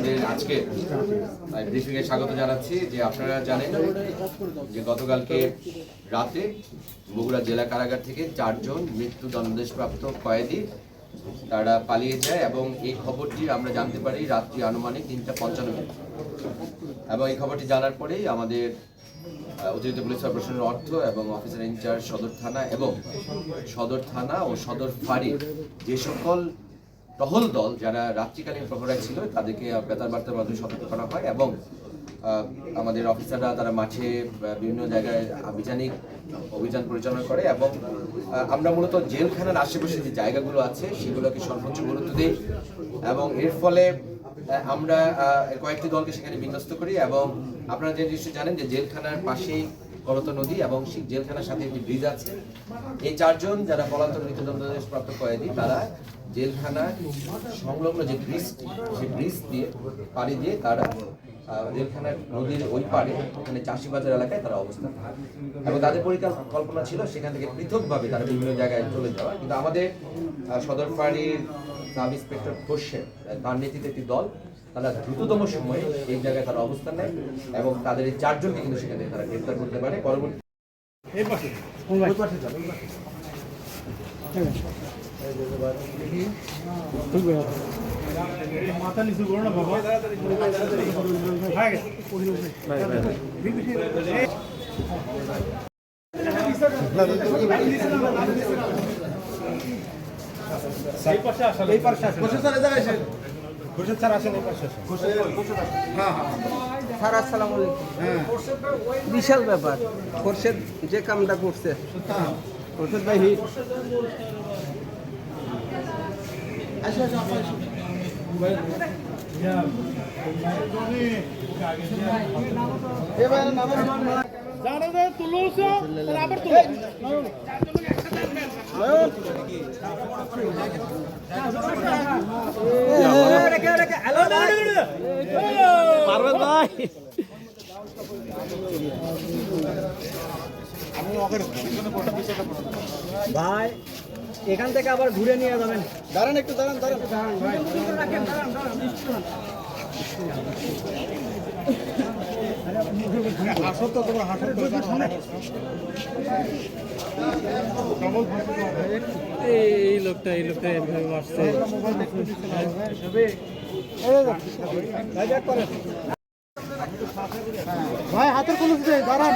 আমাদের আজকে ব্রিফিংয়ে স্বাগত জানাচ্ছি। যে আপনারা জানেন যে গতকালকে রাতে বগুড়া জেলা কারাগার থেকে 4 জন মৃত্যুদণ্ডাদেশপ্রাপ্ত কয়েদি তারা পালিয়ে যায় এবং এই খবরটি আমরা জানতে পারি রাত্রি আনুমানিক 3:55 এবং এই খবরটি জানার পরেই আমাদের অতিরিক্ত পুলিশ সুপার অর্থ এবং অফিসার ইনচার্জ সদর থানা ও সদর ফাঁড়ির যে সকল টহল দল যারা রাত্রিকালীন প্রহরায় ছিল তাদেরকে বেতার বার্তার মাধ্যমে সতর্ক করা হয় এবং আমাদের অফিসাররা তারা মাঠে বিভিন্ন জায়গায় আভিযানিক অভিযান পরিচালনা করে এবং আমরা মূলত জেলখানার আশেপাশে যে জায়গাগুলো আছে সেগুলোকে সর্বোচ্চ গুরুত্ব দিই এবং এর ফলে আমরা কয়েকটি দলকে সেখানে বিন্যস্ত করি। এবং আপনারা যে নিশ্চয়ই জানেন যে জেলখানার পাশেই করত নদী এবং সেই জেলখানার সাথে একটি ব্রিজ আছে। এই 4 জন যারা পলাতক মৃত্যুদণ্ডাদেশপ্রাপ্ত কয়েদি তারা জেলখানার সংলগ্ন যে ব্রিজটি সেই ব্রিজ দিয়ে পাড়ি দিয়ে তারা জেলখানার নদীর ওই পাড়ে ওখানে চাষিবাজার এলাকায় তারা অবস্থান করে এবং তাদের পরিকল্পনা ছিল সেখান থেকে পৃথকভাবে তারা বিভিন্ন জায়গায় চলে যাওয়া। কিন্তু আমাদের সদর ফাঁড়ির সাব ইন্সপেক্টর খোরশেদ তার নেতৃত্বে একটি দল তারা দ্রুততম সময়ে এই জায়গায় তারা অবস্থান নেয় এবং তাদের এই 4 জনকে কিন্তু সেখানে তারা গ্রেফতার করতে পারে। পরবর্তী মাথা নিচু করো না বাবা। বিশাল ব্যাপার। খোরশেদ যে কামটা করছে, খোরশেদ ভাই হিট। ভাই এখান থেকে আবার ঘুরে নিয়ে যাবেন। দাঁড়ান একটু, দাঁড়ান ভাই। হাসো তো তোমরা, হাসো তো। এই লোকটা এভাবে আসছে। ভাই হাতের কোনো দাঁড়ান।